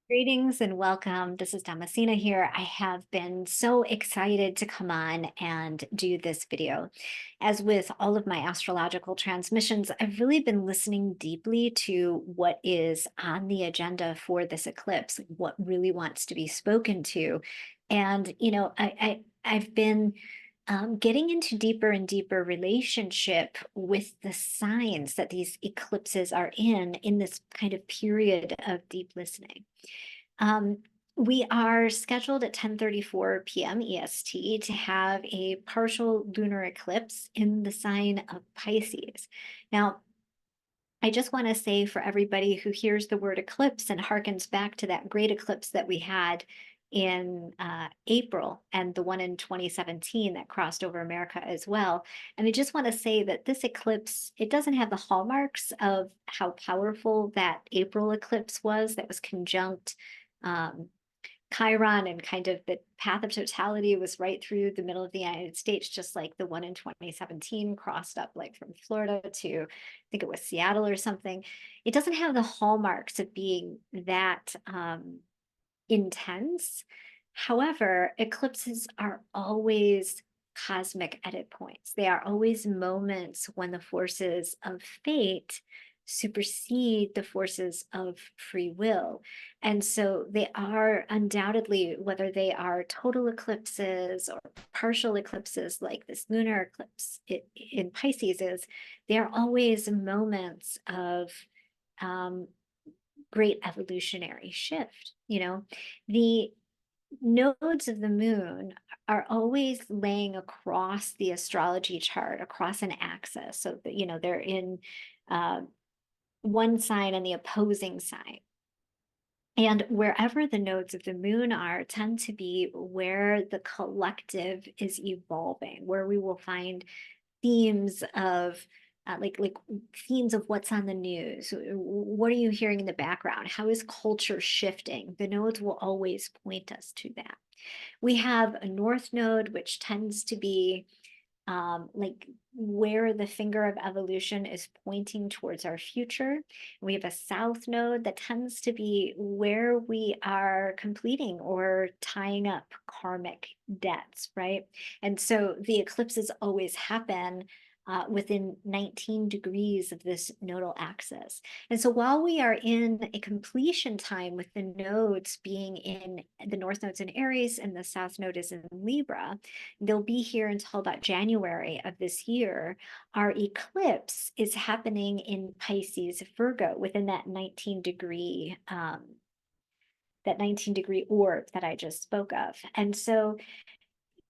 Greetings and welcome. This is Damascena here. I have been so excited to come on and do this video. As with all of my astrological transmissions, I've really been listening deeply to what is on the agenda for this eclipse, what really wants to be spoken to. And, I've been getting into deeper and deeper relationship with the signs that these eclipses are in this kind of period of deep listening. Um, we are scheduled at 10:34 p.m. EST to have a partial lunar eclipse in the sign of Pisces. Now, I just want to say for everybody who hears the word eclipse and harkens back to that great eclipse that we had in April and the one in 2017 that crossed over America as well. And I just want to say that this eclipse, it doesn't have the hallmarks of how powerful that April eclipse was that was conjunct um, Chiron, and kind of the path of totality was right through the middle of the United States, just like the one in 2017 crossed up like from Florida to, I think it was Seattle or something. It doesn't have the hallmarks of being that intense. However, eclipses are always cosmic edit points. They are always moments when the forces of fate supersede the forces of free will. And so they are undoubtedly, whether they are total eclipses or partial eclipses like this lunar eclipse in Pisces is, they are always moments of um, great evolutionary shift. The nodes of the moon are always laying across the astrology chart, across an axis. So that, they're in uh, one sign and the opposing sign. And wherever the nodes of the moon are, tend to be where the collective is evolving, where we will find themes of like themes of what's on the news. What are you hearing in the background? How is culture shifting? The nodes will always point us to that. We have a north node, which tends to be like where the finger of evolution is pointing towards our future. We have a south node that tends to be where we are completing or tying up karmic debts, right? And so the eclipses always happen within 19 degrees of this nodal axis. And so while we are in a completion time with the nodes being in the north node's in Aries and the south node is in Libra, they'll be here until about January of this year. Our eclipse is happening in Pisces Virgo within that 19-degree orb that I just spoke of. And so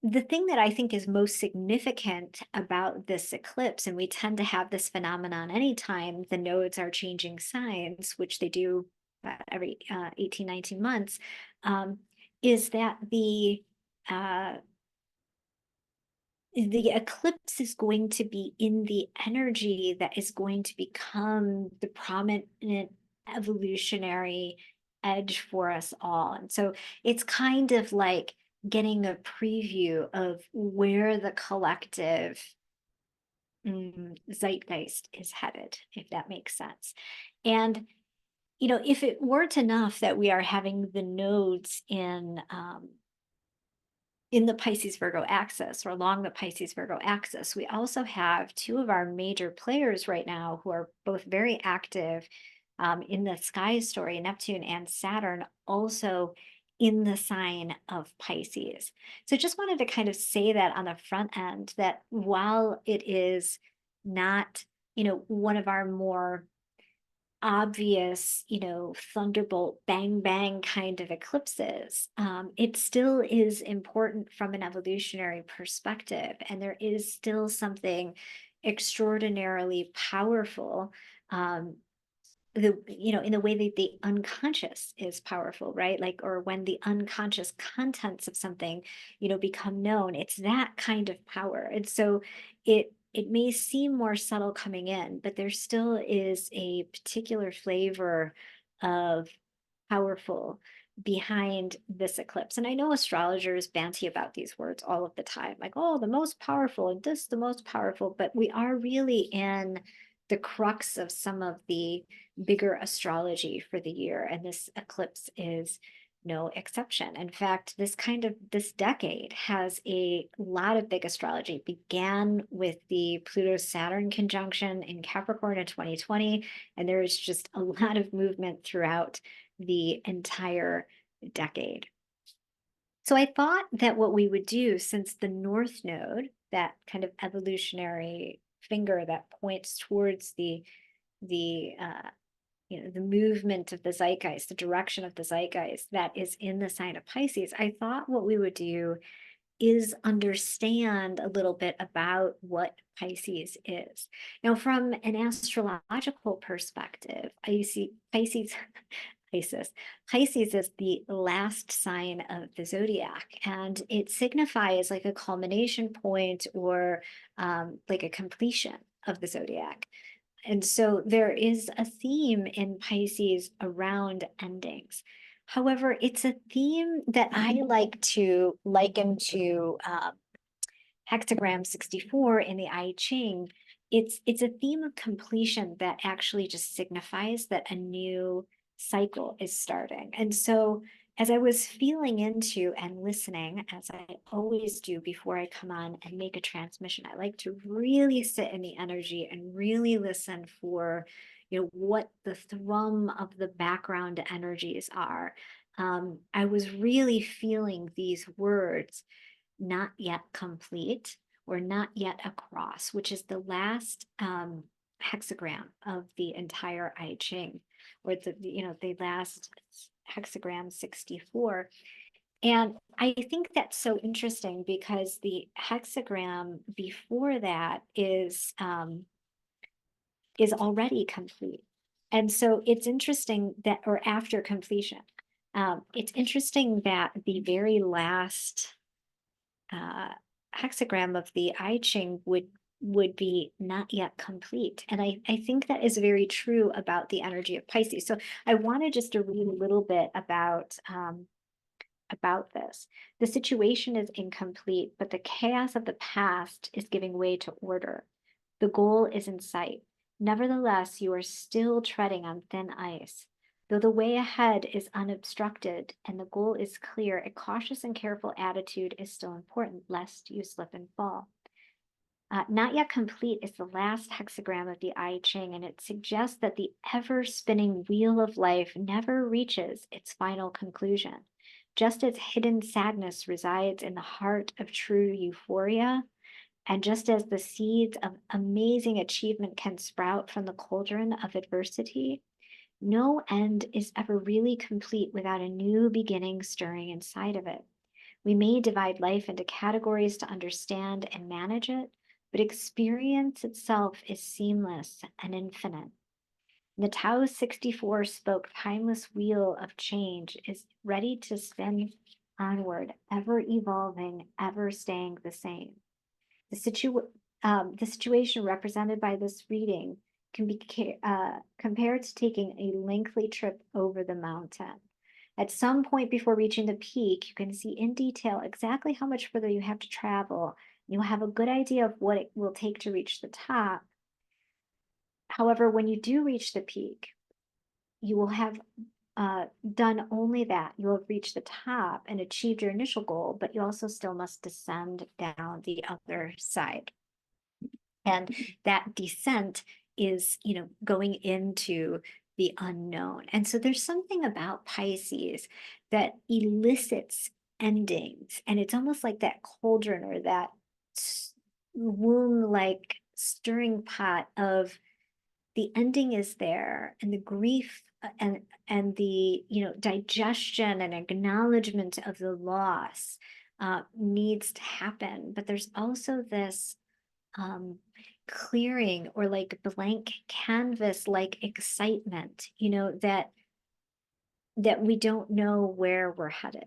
the thing that I think is most significant about this eclipse, and we tend to have this phenomenon anytime the nodes are changing signs, which they do every 18, 19 months, is that uh, the eclipse is going to be in the energy that is going to become the prominent evolutionary edge for us all. And so it's kind of like getting a preview of where the collective zeitgeist is headed, if that makes sense. And if it weren't enough that we are having the nodes in the Pisces Virgo axis or along the Pisces Virgo axis, we also have two of our major players right now who are both very active in the sky story, Neptune and Saturn, also in the sign of Pisces. So just wanted to kind of say that on the front end, that while it is not, one of our more obvious, thunderbolt, bang, bang kind of eclipses, it still is important from an evolutionary perspective. And there is still something extraordinarily powerful, in the way that the unconscious is powerful, right? Like, or when the unconscious contents of something, become known, it's that kind of power. And so it may seem more subtle coming in, but there still is a particular flavor of powerful behind this eclipse. And I know astrologers banty about these words all of the time, like, oh, the most powerful and this, the most powerful, but we are really in the crux of some of the bigger astrology for the year. And this eclipse is no exception. In fact, this decade has a lot of big astrology. It began with the Pluto-Saturn conjunction in Capricorn in 2020, and there is just a lot of movement throughout the entire decade. So I thought that what we would do, since the North Node, that kind of evolutionary finger that points towards the the movement of the zeitgeist, the direction of the zeitgeist that is in the sign of Pisces, I thought what we would do is understand a little bit about what Pisces is. Now, from an astrological perspective, I see Pisces. Pisces is the last sign of the zodiac, and it signifies like a culmination point or like a completion of the zodiac. And so there is a theme in Pisces around endings. However, it's a theme that I like to liken to hexagram 64 in the I Ching. It's a theme of completion that actually just signifies that a new cycle is starting. And so as I was feeling into and listening, as I always do before I come on and make a transmission, I like to really sit in the energy and really listen for, what the thrum of the background energies are. I was really feeling these words, not yet complete or not yet across, which is the last hexagram of the entire I Ching, or the last hexagram 64. And I think that's so interesting because the hexagram before that is already complete. And so it's interesting that, or after completion, it's interesting that the very last hexagram of the I Ching would be not yet complete. And I think that is very true about the energy of Pisces. So I wanted just to read a little bit about this. The situation is incomplete, but the chaos of the past is giving way to order. The goal is in sight. Nevertheless, you are still treading on thin ice. Though the way ahead is unobstructed and the goal is clear, a cautious and careful attitude is still important, lest you slip and fall. Not yet complete is the last hexagram of the I Ching, and it suggests that the ever-spinning wheel of life never reaches its final conclusion. Just as hidden sadness resides in the heart of true euphoria, and just as the seeds of amazing achievement can sprout from the cauldron of adversity, no end is ever really complete without a new beginning stirring inside of it. We may divide life into categories to understand and manage it, but experience itself is seamless and infinite. The Tao 64 spoke timeless wheel of change is ready to spin onward, ever evolving, ever staying the same. The situation represented by this reading can be compared to taking a lengthy trip over the mountain. At some point before reaching the peak, you can see in detail exactly how much further you have to travel. You'll have a good idea of what it will take to reach the top. However, when you do reach the peak, you will have done only that. You will have reached the top and achieved your initial goal, but you also still must descend down the other side. And that descent is, going into the unknown. And so there's something about Pisces that elicits endings. And it's almost like that cauldron or that womb-like stirring pot of the ending is there, and the grief and the digestion and acknowledgement of the loss needs to happen. But there's also this clearing or like blank canvas like excitement, that we don't know where we're headed.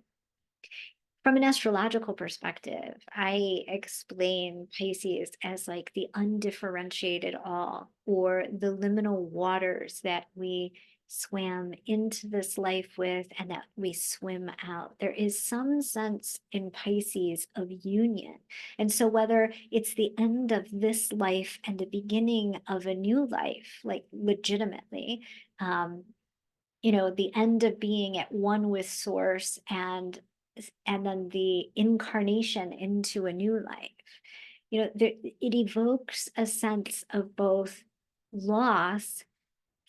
From an astrological perspective, I explain Pisces as like the undifferentiated all, or the liminal waters that we swam into this life with and that we swim out. There is some sense in Pisces of union. And so whether it's the end of this life and the beginning of a new life, like legitimately, the end of being at one with source and then the incarnation into a new life, it evokes a sense of both loss,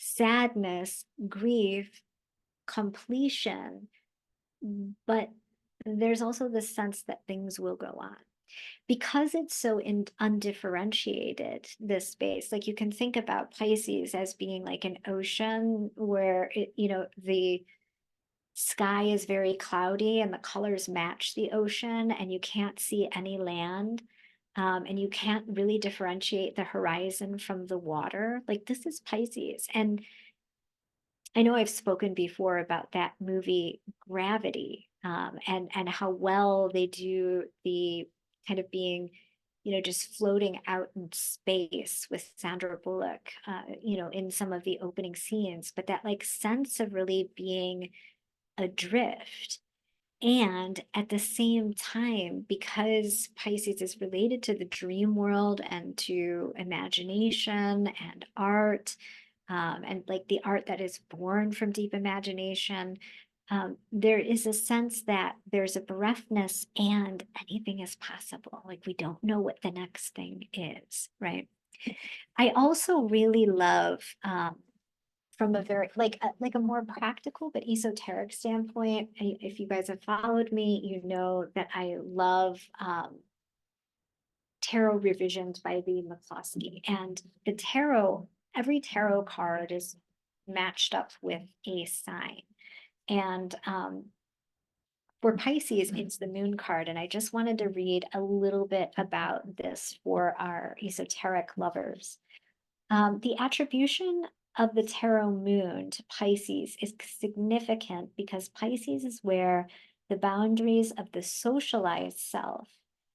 sadness, grief, completion, but there's also the sense that things will go on. Because it's so undifferentiated, this space, like you can think about Pisces as being like an ocean where the sky is very cloudy and the colors match the ocean and you can't see any land. And you can't really differentiate the horizon from the water. Like this is Pisces. And I know I've spoken before about that movie Gravity, and how well they do the kind of being, just floating out in space with Sandra Bullock, in some of the opening scenes, but that like sense of really being adrift. And at the same time, because Pisces is related to the dream world and to imagination and art, and like the art that is born from deep imagination, there is a sense that there's a bereftness and anything is possible. Like we don't know what the next thing is, right? I also really love, from a very like a more practical but esoteric standpoint. If you guys have followed me, you know that I love tarot revisions by Leigh McCloskey. And the tarot, every tarot card is matched up with a sign. And for Pisces, it's the moon card. And I just wanted to read a little bit about this for our esoteric lovers. The attribution of the tarot moon to Pisces is significant because Pisces is where the boundaries of the socialized self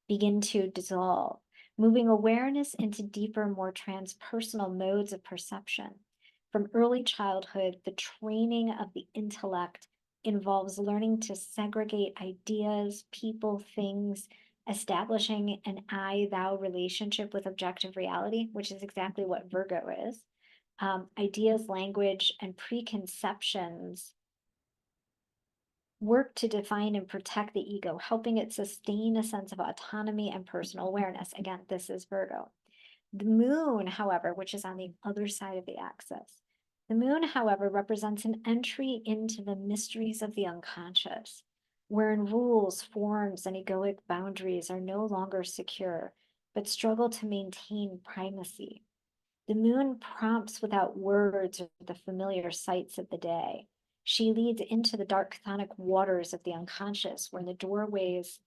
begin to dissolve, moving awareness into deeper, more transpersonal modes of perception. From early childhood, the training of the intellect involves learning to segregate ideas, people, things, establishing an I-thou relationship with objective reality, which is exactly what Virgo is. Ideas, language, and preconceptions work to define and protect the ego, helping it sustain a sense of autonomy and personal awareness. Again, this is Virgo. The moon, however, which is on the other side of the axis, the moon, however, represents an entry into the mysteries of the unconscious, wherein rules, forms, and egoic boundaries are no longer secure, but struggle to maintain primacy. The moon prompts without words or the familiar sights of the day. She leads into the dark chthonic waters of the unconscious, where the doorways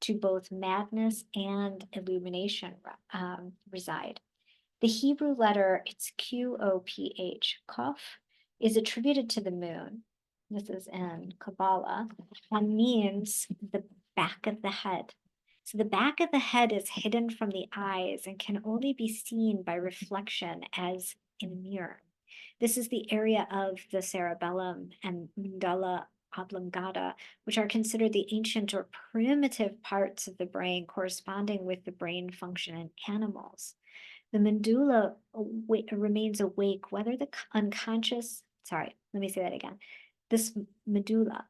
to both madness and illumination reside. The Hebrew letter, it's Qoph, Koph, is attributed to the moon. This is in Kabbalah, and means the back of the head. So the back of the head is hidden from the eyes and can only be seen by reflection as in a mirror. This is the area of the cerebellum and medulla oblongata, which are considered the ancient or primitive parts of the brain corresponding with the brain function in animals. The medulla remains awake whether the unconscious, sorry, let me say that again. This medulla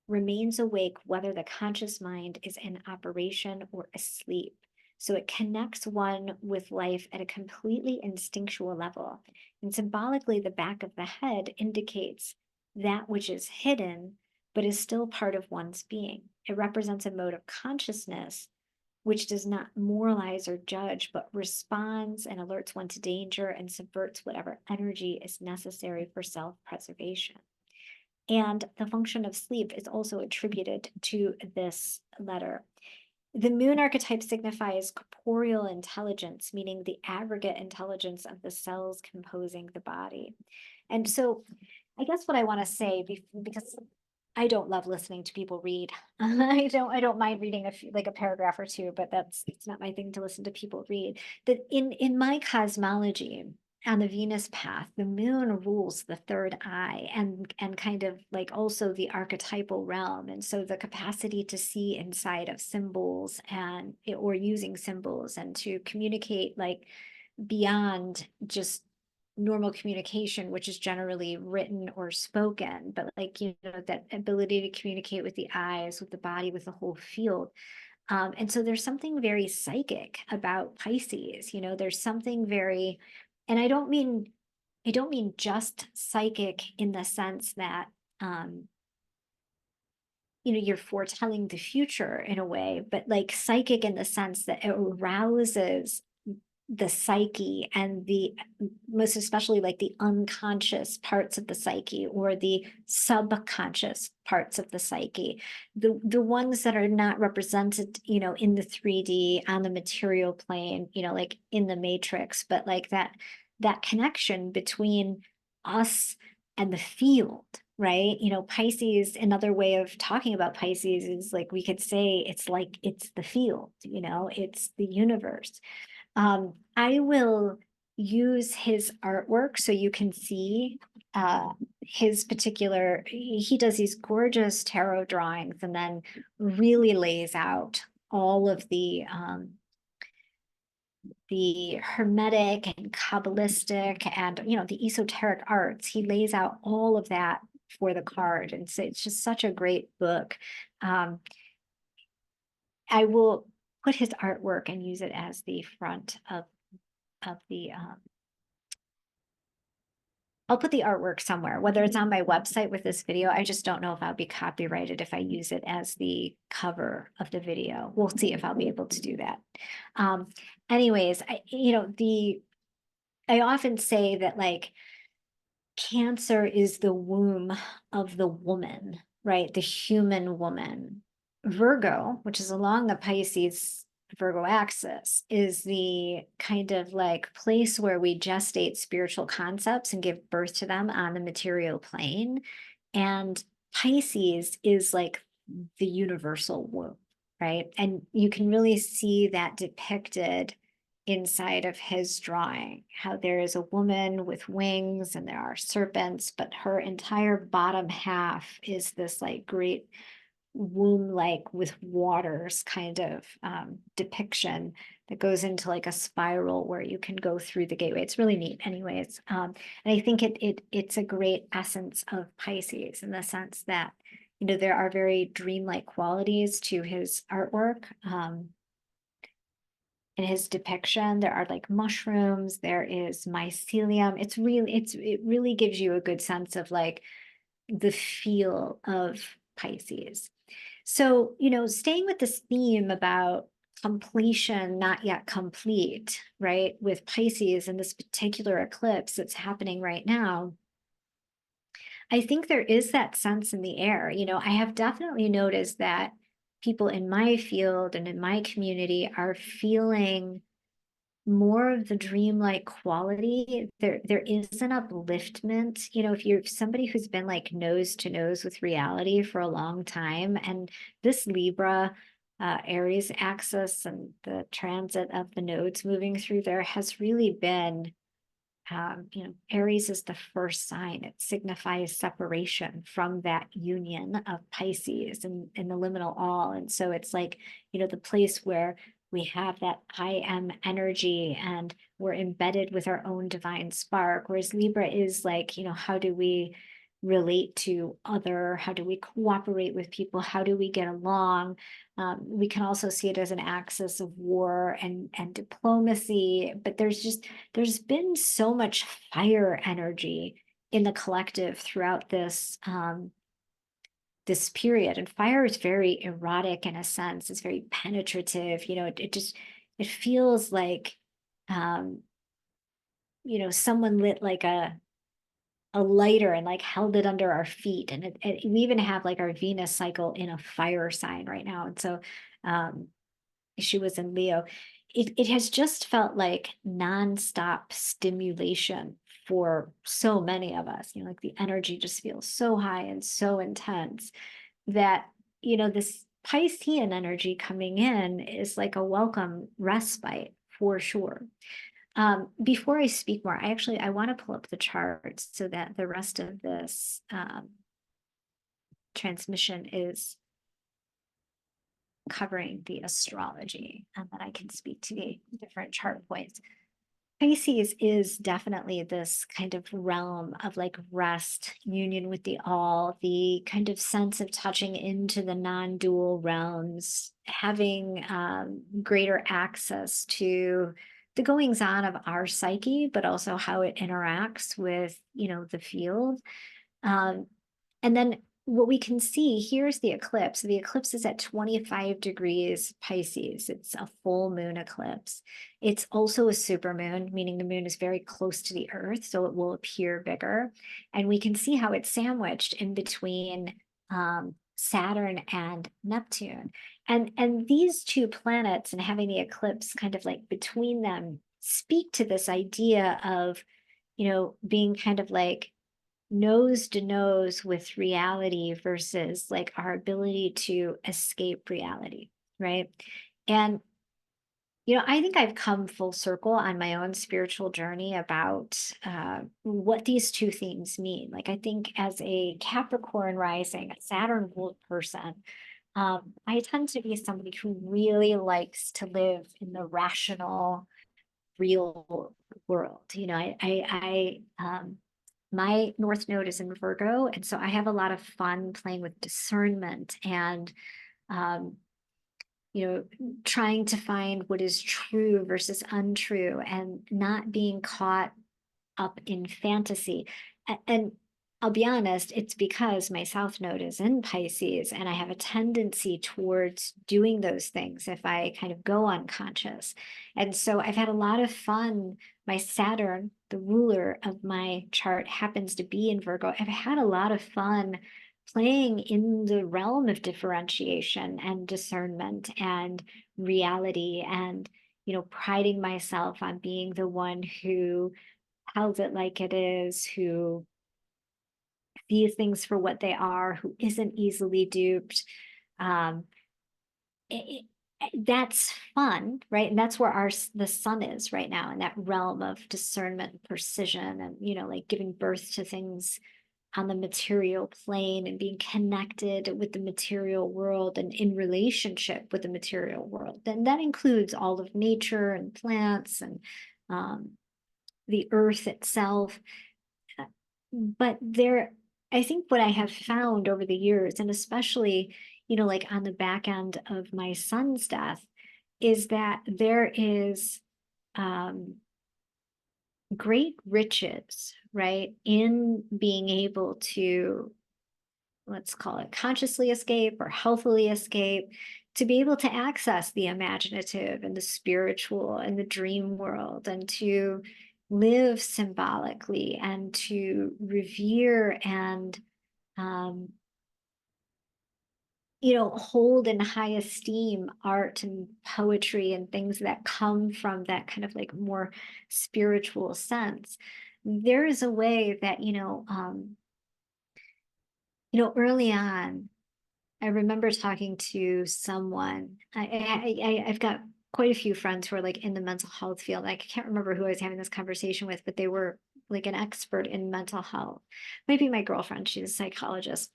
remains awake whether the conscious mind is in operation or asleep. So it connects one with life at a completely instinctual level. And symbolically, the back of the head indicates that which is hidden, but is still part of one's being. It represents a mode of consciousness which does not moralize or judge, but responds and alerts one to danger and subverts whatever energy is necessary for self-preservation. And the function of sleep is also attributed to this letter. The moon archetype signifies corporeal intelligence, meaning the aggregate intelligence of the cells composing the body. And so I guess what I want to say, because I don't love listening to people read. I don't mind reading a paragraph or two, but it's not my thing to listen to people read. That in my cosmology, on the Venus path, the moon rules the third eye and kind of like also the archetypal realm. And so the capacity to see inside of symbols and or using symbols and to communicate like beyond just normal communication, which is generally written or spoken, but like, you know, that ability to communicate with the eyes, with the body, with the whole field. And so there's something very psychic about Pisces, you know, there's something very, and I don't mean just psychic in the sense that, you know, you're foretelling the future in a way, but like psychic in the sense that it arouses the psyche and the most especially like the unconscious parts of the psyche or the subconscious parts of the psyche, the ones that are not represented, you know, in the 3D on the material plane, you know, like in the matrix, but like that connection between us and the field, right? You know, Pisces, another way of talking about Pisces is like we could say it's like it's the field, you know, it's the universe. I will use his artwork so you can see his particular, he does these gorgeous tarot drawings and then really lays out all of the hermetic and kabbalistic and, you know, the esoteric arts. He lays out all of that for the card. And so it's just such a great book. I will put his artwork and use it as the front of the I'll put the artwork somewhere, whether it's on my website with this video. I just don't know if I'll be copyrighted if I use it as the cover of the video. We'll see if I'll be able to do that. Anyways, I often say that like Cancer is the womb of the woman, right? The human woman. Virgo, which is along the Pisces Virgo axis, is the kind of like place where we gestate spiritual concepts and give birth to them on the material plane. And Pisces is like the universal womb, right? And you can really see that depicted inside of his drawing, how there is a woman with wings and there are serpents, but her entire bottom half is this like great womb-like with waters kind of depiction that goes into like a spiral where you can go through the gateway. It's really neat anyways. And I think it's a great essence of Pisces in the sense that, you know, there are very dreamlike qualities to his artwork. In his depiction, there are like mushrooms, there is mycelium. It really gives you a good sense of like the feel of Pisces. So, you know, staying with this theme about completion, not yet complete, right? With Pisces and this particular eclipse that's happening right now, I think there is that sense in the air. You know, I have definitely noticed that people in my field and in my community are feeling more of the dreamlike quality. There is an upliftment. You know, if you're somebody who's been like nose to nose with reality for a long time, and this Libra Aries axis and the transit of the nodes moving through there has really been, you know, Aries is the first sign. It signifies separation from that union of Pisces and the liminal all. And so it's like, you know, the place where we have that I am energy and we're embedded with our own divine spark. Whereas Libra is like, you know, how do we relate to other? How do we cooperate with people? How do we get along? We can also see it as an axis of war and diplomacy, but there's been so much fire energy in the collective throughout this this period. And fire is very erotic in a sense. It's very penetrative. You know, it feels like you know, someone lit like a lighter and like held it under our feet. And we even have like our Venus cycle in a fire sign right now. And so she was in Leo. It has just felt like nonstop stimulation for so many of us. You know, like the energy just feels so high and so intense that, you know, this Piscean energy coming in is like a welcome respite for sure. Before I speak more, I want to pull up the charts so that the rest of this transmission is covering the astrology, and that I can speak to the different chart points. Pisces is definitely this kind of realm of like rest, union with the all, the kind of sense of touching into the non-dual realms, having greater access to the goings on of our psyche, but also how it interacts with, the field. Um, and then what we can see, here's the eclipse. The eclipse is at 25 degrees Pisces. It's a full moon eclipse. It's also a supermoon, meaning the moon is very close to the earth, so it will appear bigger. And we can see how it's sandwiched in between Saturn and Neptune. And these two planets and having the eclipse kind of like between them speak to this idea of, being kind of like nose to nose with reality versus like our ability to escape reality, right? And I think I've come full circle on my own spiritual journey about what these two themes mean. Like, I think as a Capricorn rising, a Saturn ruled person, I tend to be somebody who really likes to live in the rational, real world. My North Node is in Virgo, and so I have a lot of fun playing with discernment and um, trying to find what is true versus untrue and not being caught up in fantasy. And I'll be honest, it's because my South Node is in Pisces and I have a tendency towards doing those things if I kind of go unconscious. And so I've had a lot of fun. My Saturn, the ruler of my chart, happens to be in Virgo. I've had a lot of fun playing in the realm of differentiation and discernment and reality and, priding myself on being the one who tells it like it is, who sees things for what they are, who isn't easily duped. Um, that's fun, right? And that's where the sun is right now, in that realm of discernment, precision, and like giving birth to things on the material plane and being connected with the material world and in relationship with the material world. And that includes all of nature and plants and the earth itself. But I think what I have found over the years, and especially, like on the back end of my son's death, is that there is great riches, right, in being able to, let's call it consciously escape or healthily escape, to be able to access the imaginative and the spiritual and the dream world, and to live symbolically and to revere and hold in high esteem art and poetry and things that come from that kind of like more spiritual sense. There is a way that early on, I remember talking to someone. I've got quite a few friends who are like in the mental health field. I can't remember who I was having this conversation with, but they were like an expert in mental health. Maybe my girlfriend, she's a psychologist,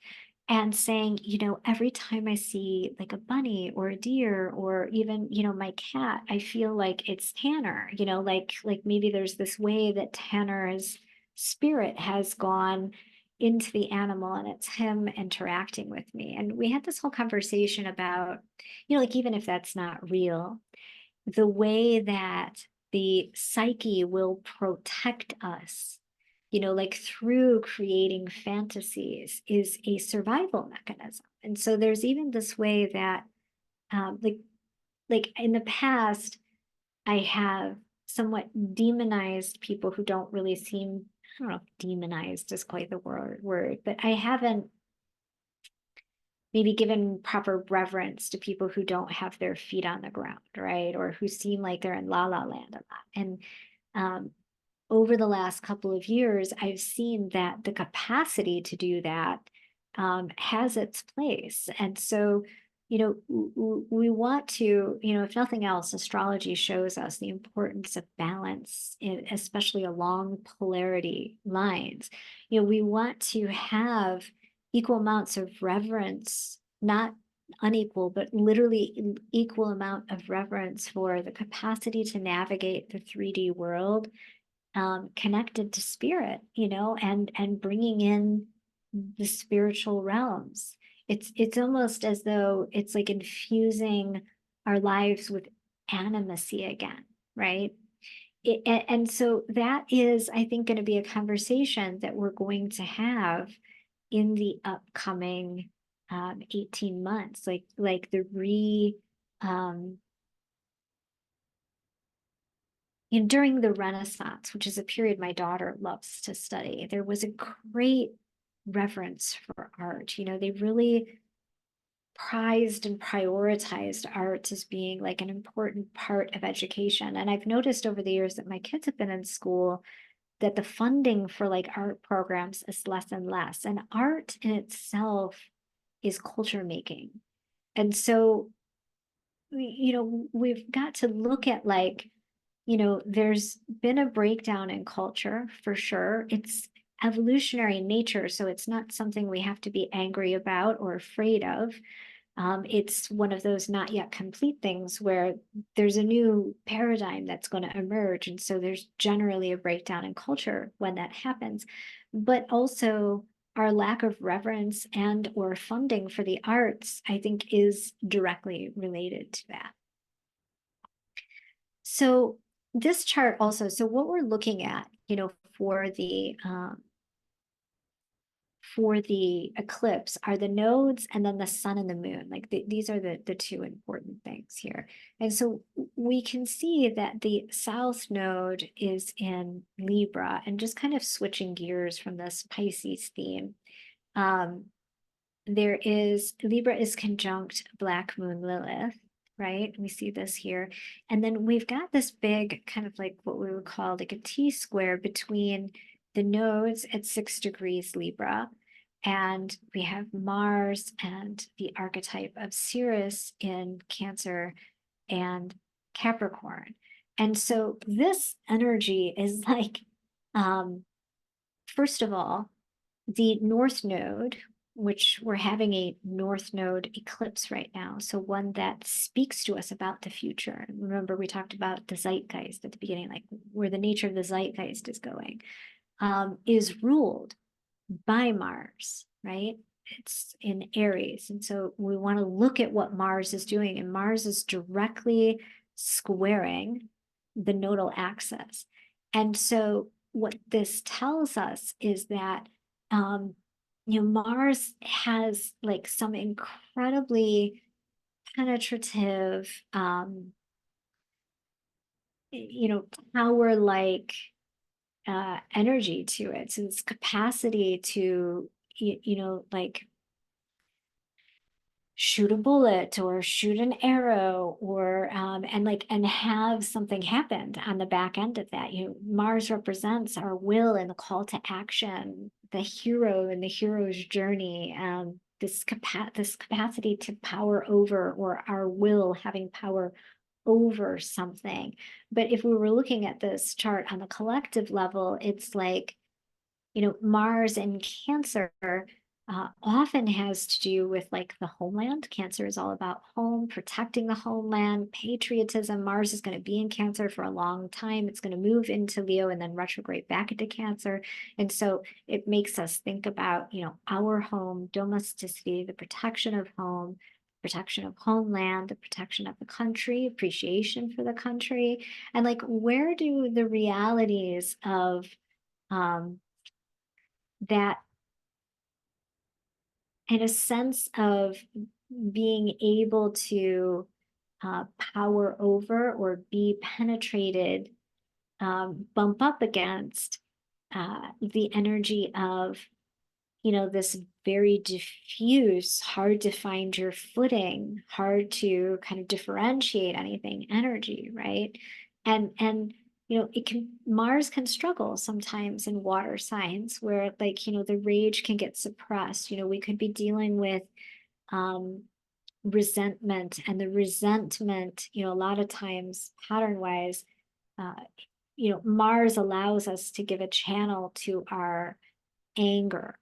and saying, every time I see like a bunny or a deer or even, my cat, I feel like it's Tanner, like maybe there's this way that Tanner's spirit has gone into the animal and it's him interacting with me. And we had this whole conversation about, like even if that's not real, the way that the psyche will protect us, like through creating fantasies, is a survival mechanism. And so there's even this way that like in the past, I have somewhat demonized people who don't really seem, I don't know if demonized is quite the word, but I haven't maybe given proper reverence to people who don't have their feet on the ground, right? Or who seem like they're in la la land a lot. And over the last couple of years, I've seen that the capacity to do that has its place. And so we want to, if nothing else, astrology shows us the importance of balance, especially along polarity lines. We want to have equal amounts of reverence, not unequal, but literally equal amount of reverence for the capacity to navigate the 3D world, connected to spirit, and bringing in the spiritual realms. It's almost as though it's like infusing our lives with animacy again, right? And so that is, I think, going to be a conversation that we're going to have in the upcoming 18 months, like um, during the Renaissance, which is a period my daughter loves to study, there was a great reverence for art. They really prized and prioritized art as being like an important part of education. And I've noticed over the years that my kids have been in school that the funding for like art programs is less and less. And art in itself is culture making. And so, we've got to look at like, there's been a breakdown in culture for sure. It's evolutionary in nature, so it's not something we have to be angry about or afraid of. It's one of those not yet complete things where there's a new paradigm that's going to emerge. And so there's generally a breakdown in culture when that happens. But also, our lack of reverence and or funding for the arts, I think, is directly related to that. So this chart also, so what we're looking at, for the eclipse are the nodes and then the sun and the moon. Like these are the two important things here. And so we can see that the south node is in Libra, and just kind of switching gears from this Pisces theme. Libra is conjunct Black Moon Lilith, right? We see this here. And then we've got this big kind of like what we would call like a T-square between the nodes at 6 degrees Libra. And we have Mars and the archetype of Sirius in Cancer and Capricorn. And so this energy is like, first of all, the North Node, which we're having a North Node eclipse right now. So one that speaks to us about the future. Remember, we talked about the zeitgeist at the beginning, like where the nature of the zeitgeist is going, is ruled by Mars, right? It's in Aries. And so we want to look at what Mars is doing. And Mars is directly squaring the nodal axis. And so what this tells us is that Mars has like some incredibly penetrative, power like energy to it. So this capacity to, like shoot a bullet or shoot an arrow or and have something happen on the back end of that. Mars represents our will and the call to action, the hero and the hero's journey, this capacity to power over, or our will having power over something. But if we were looking at this chart on the collective level, it's like, Mars in Cancer often has to do with like the homeland. Cancer is all about home, protecting the homeland, patriotism. Mars is going to be in Cancer for a long time. It's going to move into Leo and then retrograde back into Cancer. And so it makes us think about, our home, domesticity, the protection of home, protection of homeland, the protection of the country, appreciation for the country. And like, where do the realities of that, in a sense of being able to power over or be penetrated, bump up against the energy of, this very diffuse, hard to find your footing, hard to kind of differentiate anything energy, right? And Mars can struggle sometimes in water signs where like, the rage can get suppressed. We could be dealing with resentment, and the resentment, a lot of times pattern wise, uh, Mars allows us to give a channel to our anger,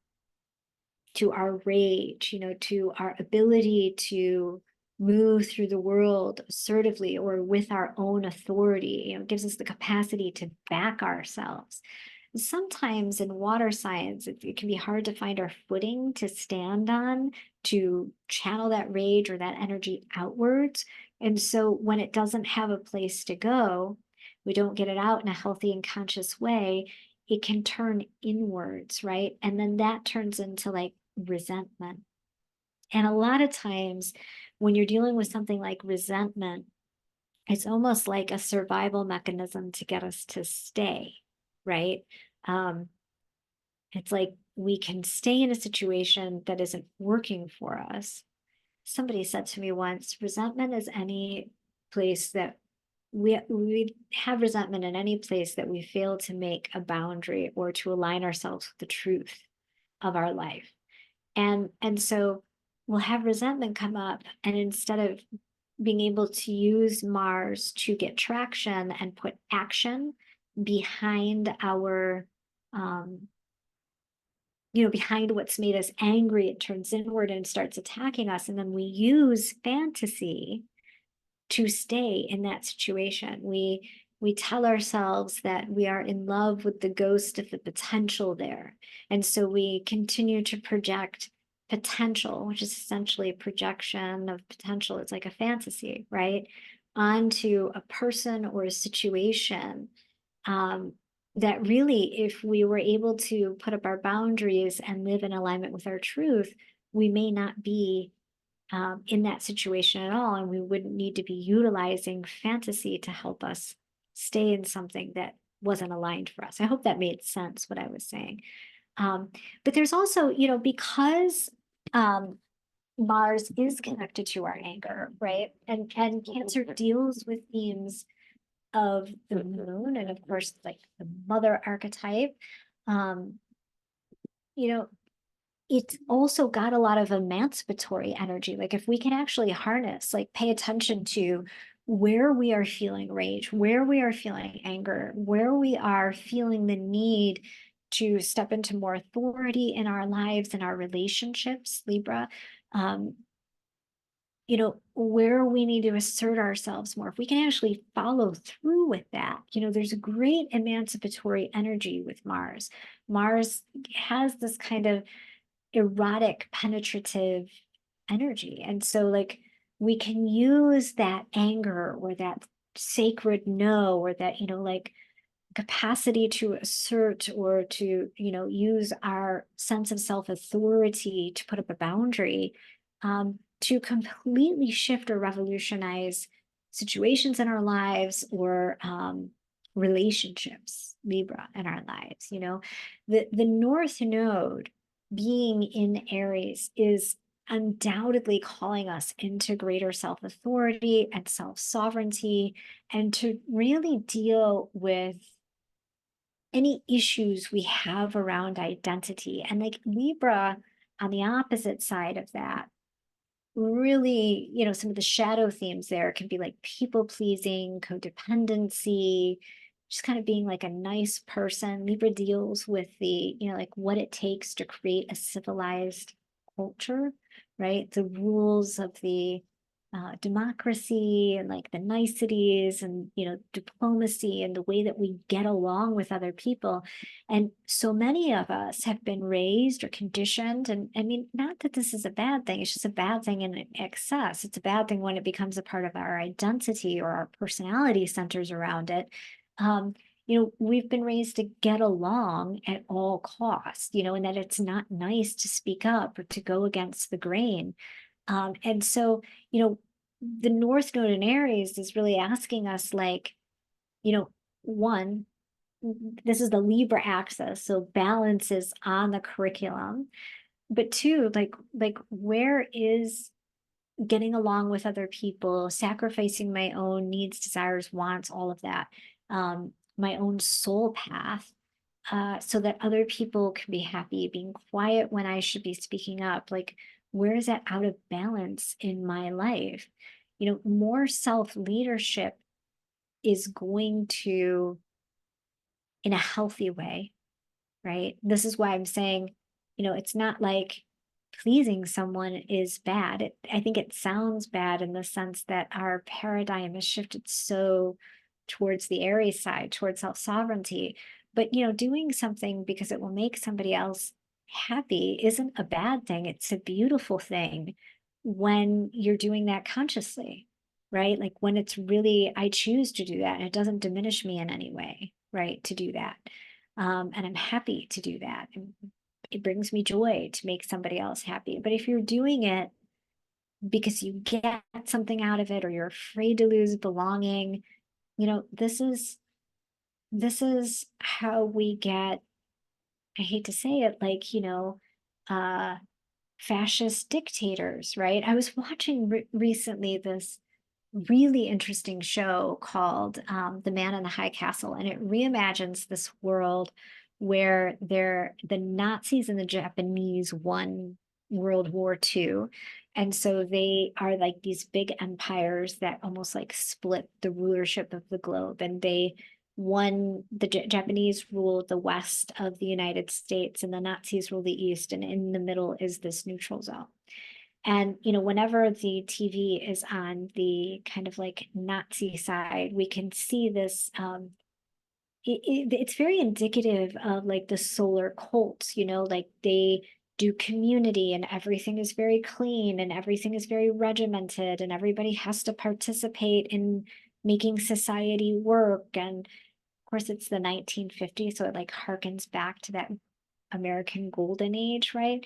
to our rage, to our ability to move through the world assertively or with our own authority. It gives us the capacity to back ourselves. Sometimes in water signs, it can be hard to find our footing to stand on, to channel that rage or that energy outwards. And so when it doesn't have a place to go, we don't get it out in a healthy and conscious way, it can turn inwards, right? And then that turns into like resentment. And a lot of times when you're dealing with something like resentment, it's almost like a survival mechanism to get us to stay, right? Um, it's like we can stay in a situation that isn't working for us. Somebody said to me once, resentment is any place that we have resentment in any place that we fail to make a boundary or to align ourselves with the truth of our life. And so we'll have resentment come up, and instead of being able to use Mars to get traction and put action behind our behind what's made us angry, it turns inward and starts attacking us. And then we use fantasy to stay in that situation. We tell ourselves that we are in love with the ghost of the potential there. And so we continue to project potential, which is essentially a projection of potential. It's like a fantasy, right? Onto a person or a situation, that really, if we were able to put up our boundaries and live in alignment with our truth, we may not be in that situation at all. And we wouldn't need to be utilizing fantasy to help us stay in something that wasn't aligned for us. I hope that made sense, what I was saying. But there's also, because Mars is connected to our anger, right? And Cancer deals with themes of the moon and of course like the mother archetype. um it's also got a lot of emancipatory energy. Like if we can actually harness, like pay attention to where we are feeling rage, where we are feeling anger, where we are feeling the need to step into more authority in our lives and our relationships, Libra, um, where we need to assert ourselves more. If we can actually follow through with that, there's a great emancipatory energy with Mars. Mars has this kind of erotic, penetrative energy. And so, like, we can use that anger or that sacred no, or that, like, capacity to assert or to, use our sense of self authority to put up a boundary, to completely shift or revolutionize situations in our lives or relationships, Libra, in our lives. The North Node being in Aries is undoubtedly calling us into greater self authority and self sovereignty, and to really deal with any issues we have around identity. And like Libra, on the opposite side of that, really, some of the shadow themes there can be like people pleasing, codependency, just kind of being like a nice person. Libra deals with the, like what it takes to create a civilized culture, right? The rules of the democracy and like the niceties and diplomacy and the way that we get along with other people. And so many of us have been raised or conditioned, and I mean, not that this is a bad thing, it's just a bad thing in excess. It's a bad thing when it becomes a part of our identity or our personality centers around it. We've been raised to get along at all costs, and that it's not nice to speak up or to go against the grain. And so, the North Node in Aries is really asking us, like, one, this is the Libra axis, so balance is on the curriculum. But two, like where is getting along with other people, sacrificing my own needs, desires, wants, all of that, my own soul path, so that other people can be happy, being quiet when I should be speaking up. Like, where is that out of balance in my life? You know, more self-leadership is going to, in a healthy way, right? This is why I'm saying, you know, it's not like pleasing someone is bad. I think it sounds bad in the sense that our paradigm has shifted so towards the Aries side, towards self-sovereignty. But, you know, doing something because it will make somebody else happy isn't a bad thing. It's a beautiful thing when you're doing that consciously, right? Like when it's really, I choose to do that and it doesn't diminish me in any way, right? To do that. And I'm happy to do that. And it brings me joy to make somebody else happy. But if you're doing it because you get something out of it or you're afraid to lose belonging, you know, this is how we get, I hate to say it, like, you know, uh fascist dictators, right? I was watching recently this really interesting show called The Man in the High Castle, and it reimagines this world where the Nazis and the Japanese won World War II. And so they are like these big empires that almost like split the rulership of the globe. And they won, the Japanese ruled the west of the United States, and the Nazis rule the east. And in the middle is this neutral zone. And, you know, whenever the TV is on the kind of like Nazi side, we can see this. It's very indicative of like the solar cults, you know, like they do community and everything is very clean and everything is very regimented and everybody has to participate in making society work. And of course, it's the 1950s, so it like harkens back to that American golden age, right?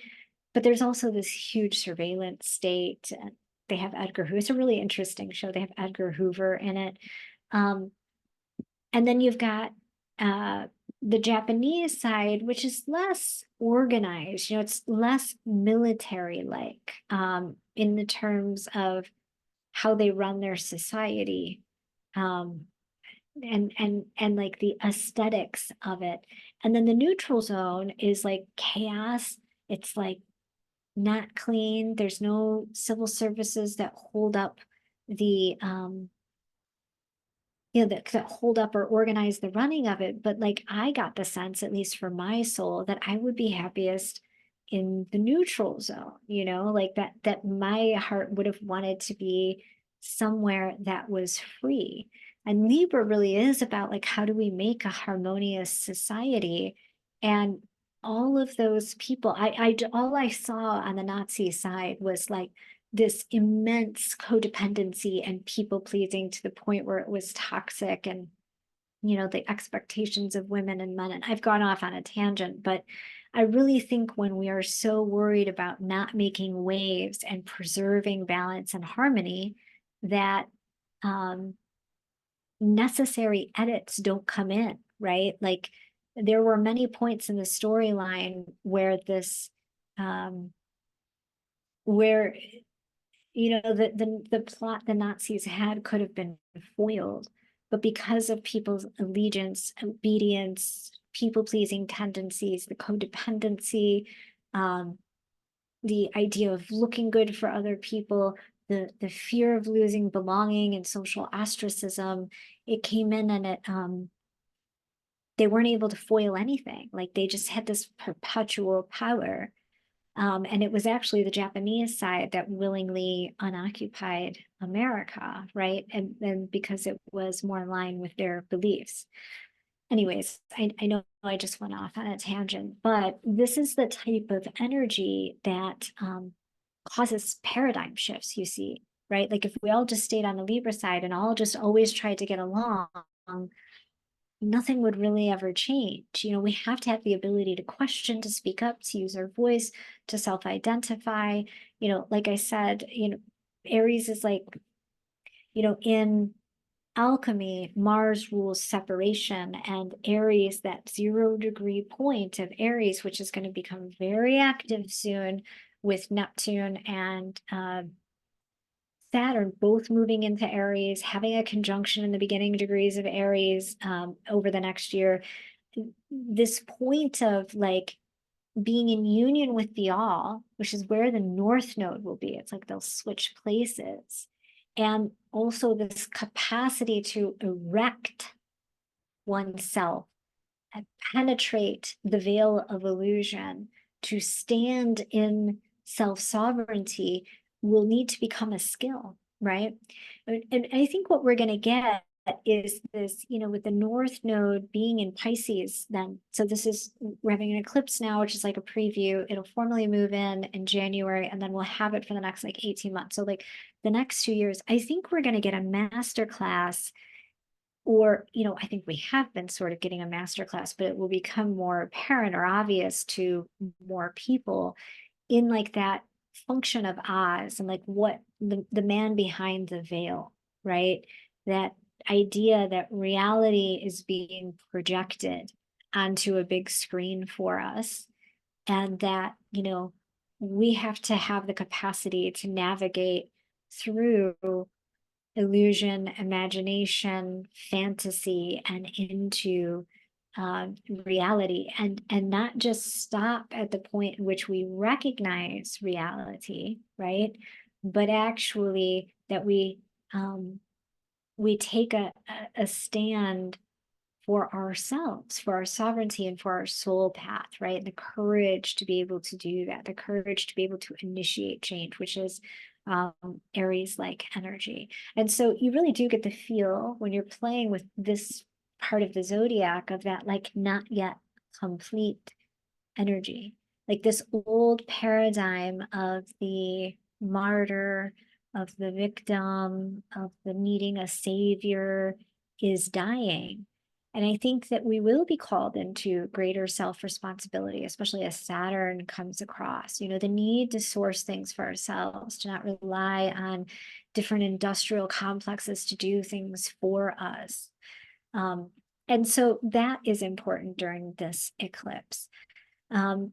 But there's also this huge surveillance state. And they have Edgar Hoover. It's a really interesting show. They have Edgar Hoover in it. Um, and then you've got uh, the Japanese side, which is less organized. You know, it's less military-like in the terms of how they run their society. Um, and like the aesthetics of it. And then the neutral zone is like chaos. It's like not clean. There's no civil services that hold up the you know, that hold up or organize the running of it. But like I got the sense, at least for my soul, that I would be happiest in the neutral zone, you know, like that my heart would have wanted to be somewhere that was free. And Libra really is about like how do we make a harmonious society? And all of those people, all I saw on the Nazi side was like this immense codependency and people pleasing to the point where it was toxic, and you know the expectations of women and men. And I've gone off on a tangent, but I really think when we are so worried about not making waves and preserving balance and harmony, that um, necessary edits don't come in, right? Like there were many points in the storyline where this where you know the plot the Nazis had could have been foiled, but because of people's allegiance, obedience, people-pleasing tendencies, the codependency, um, the idea of looking good for other people, the fear of losing belonging and social ostracism, it came in and it they weren't able to foil anything. Like they just had this perpetual power. And it was actually the Japanese side that willingly unoccupied America, right? And because it was more in line with their beliefs. Anyways, I know I just went off on a tangent, but this is the type of energy that causes paradigm shifts, you see, right? Like if we all just stayed on the Libra side and all just always tried to get along, nothing would really ever change. You know, we have to have the ability to question, to speak up, to use our voice, to self-identify. You know, like I said, you know, Aries is like, you know, in alchemy, Mars rules separation, and Aries, that 0 degree point of Aries, which is going to become very active soon with Neptune and Saturn both moving into Aries, having a conjunction in the beginning degrees of Aries over the next year. This point of like being in union with the all, which is where the north node will be. It's like they'll switch places. And also this capacity to erect oneself and penetrate the veil of illusion, to stand in self-sovereignty will need to become a skill, right? And I think what we're going to get is this, with the north node being in Pisces then. So we're having an eclipse now, which is like a preview. It'll formally move in January, and then we'll have it for the next like 18 months. So like the next 2 years, I think we're going to get a master class, or I think we have been sort of getting a master class, but it will become more apparent or obvious to more people in like that function of Oz, and like what the man behind the veil, right? That idea that reality is being projected onto a big screen for us, and that we have to have the capacity to navigate through illusion, imagination, fantasy, and into reality, and not just stop at the point in which we recognize reality, right? But actually that we take a stand for ourselves, for our sovereignty, and for our soul path, right? The courage to be able to do that, the courage to be able to initiate change, which is Aries like energy. And so you really do get the feel when you're playing with this part of the zodiac of that, like, not yet complete energy, like this old paradigm of the martyr, of the victim, of the needing a savior is dying. And I think that we will be called into greater self-responsibility, especially as Saturn comes across, the need to source things for ourselves, to not rely on different industrial complexes to do things for us. And so that is important during this eclipse. And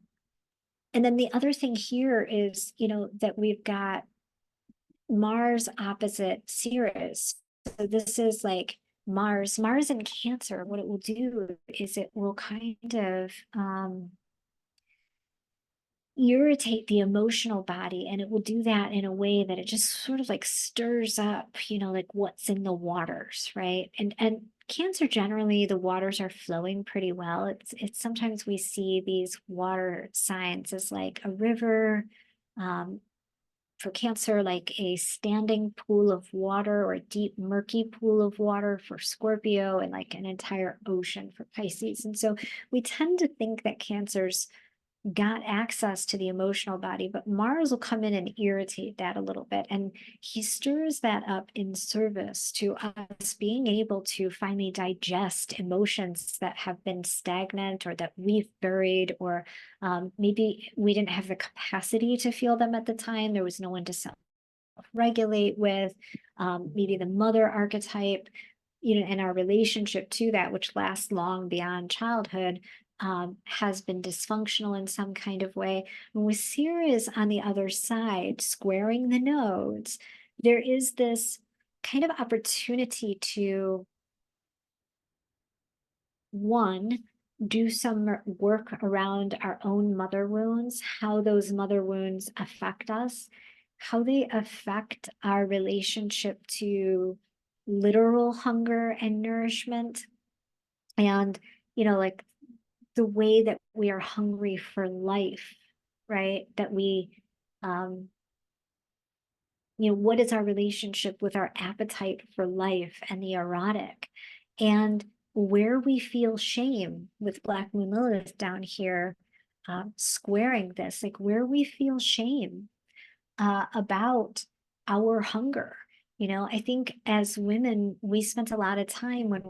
then the other thing here is, that we've got Mars opposite Ceres. So this is like Mars in Cancer. What it will do is it will kind of irritate the emotional body, and it will do that in a way that it just sort of like stirs up, like what's in the waters, right? And Cancer, generally the waters are flowing pretty well. It's sometimes we see these water signs as like a river, for Cancer, like a standing pool of water, or a deep murky pool of water for Scorpio, and like an entire ocean for Pisces. And so we tend to think that Cancer's got access to the emotional body, but Mars will come in and irritate that a little bit. And he stirs that up in service to us being able to finally digest emotions that have been stagnant, or that we've buried, or maybe we didn't have the capacity to feel them at the time. There was no one to self-regulate with. Maybe the mother archetype, and our relationship to that, which lasts long beyond childhood, has been dysfunctional in some kind of way. And with Ceres on the other side, squaring the nodes, there is this kind of opportunity to, one, do some work around our own mother wounds, how those mother wounds affect us, how they affect our relationship to literal hunger and nourishment, and, like the way that we are hungry for life, right? That we, what is our relationship with our appetite for life and the erotic, and where we feel shame with Black Moon Lilith down here, squaring this, like where we feel shame about our hunger. I think as women, we spent a lot of time when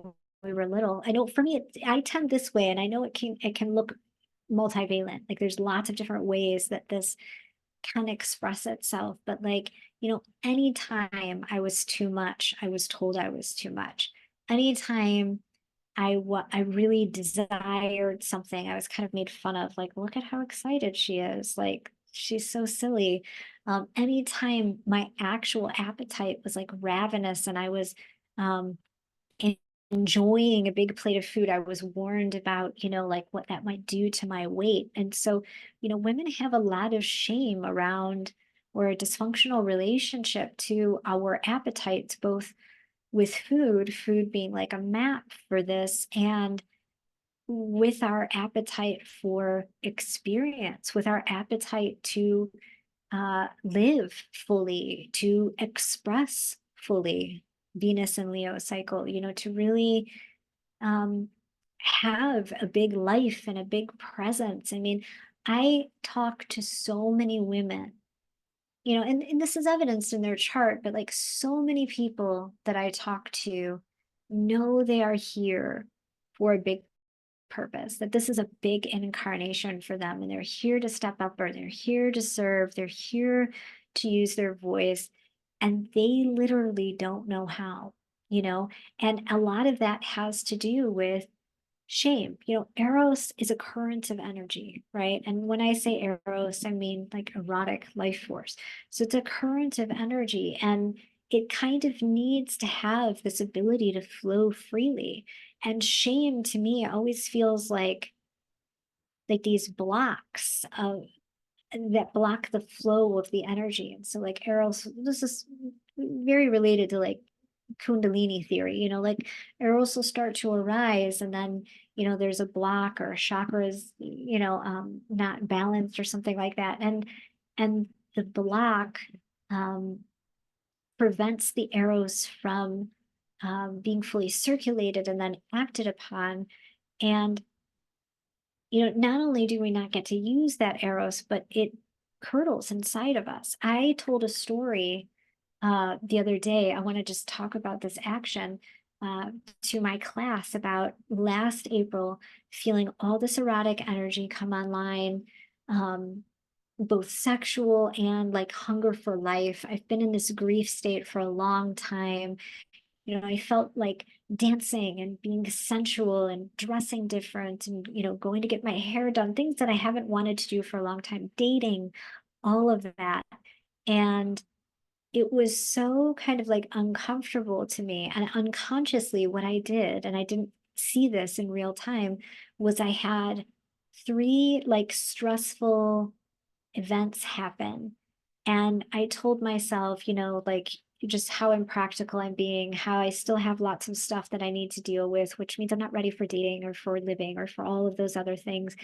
we were little. I know for me, I tend this way, and I know it can look multivalent. Like there's lots of different ways that this can express itself, but like, anytime I was too much, I was told I was too much. Anytime I really desired something, I was kind of made fun of, like, look at how excited she is, like she's so silly. Anytime my actual appetite was like ravenous, and I was enjoying a big plate of food, I was warned about, like what that might do to my weight. And so, women have a lot of shame around, or a dysfunctional relationship to our appetites, both with food being like a map for this, and with our appetite for experience, with our appetite to live fully, to express fully. Venus and Leo cycle, to really um, have a big life and a big presence. I mean, I talk to so many women, and this is evidenced in their chart, but like so many people that I talk to know they are here for a big purpose, that this is a big incarnation for them, and they're here to step up, or they're here to serve, they're here to use their voice, and they literally don't know how, and a lot of that has to do with shame. Eros is a current of energy, right? And when I say Eros, I mean like erotic life force. So it's a current of energy, and it kind of needs to have this ability to flow freely. And shame to me always feels like these blocks of that block the flow of the energy. And so like Eros, this is very related to like Kundalini theory, like Eros will start to arise, and then, there's a block, or a chakra is, not balanced or something like that. And the block um, prevents the Eros from being fully circulated and then acted upon. And not only do we not get to use that Eros, but it curdles inside of us. I told a story the other day. I want to just talk about this action uh, to my class about last April, feeling all this erotic energy come online, um, both sexual and like hunger for life. I've been in this grief state for a long time. I felt like dancing and being sensual and dressing different, and, going to get my hair done, things that I haven't wanted to do for a long time, dating, all of that. And it was so kind of like uncomfortable to me. And unconsciously, what I did, and I didn't see this in real time, was I had three like stressful events happen. And I told myself, like just how impractical I'm being, how I still have lots of stuff that I need to deal with, which means I'm not ready for dating or for living or for all of those other things.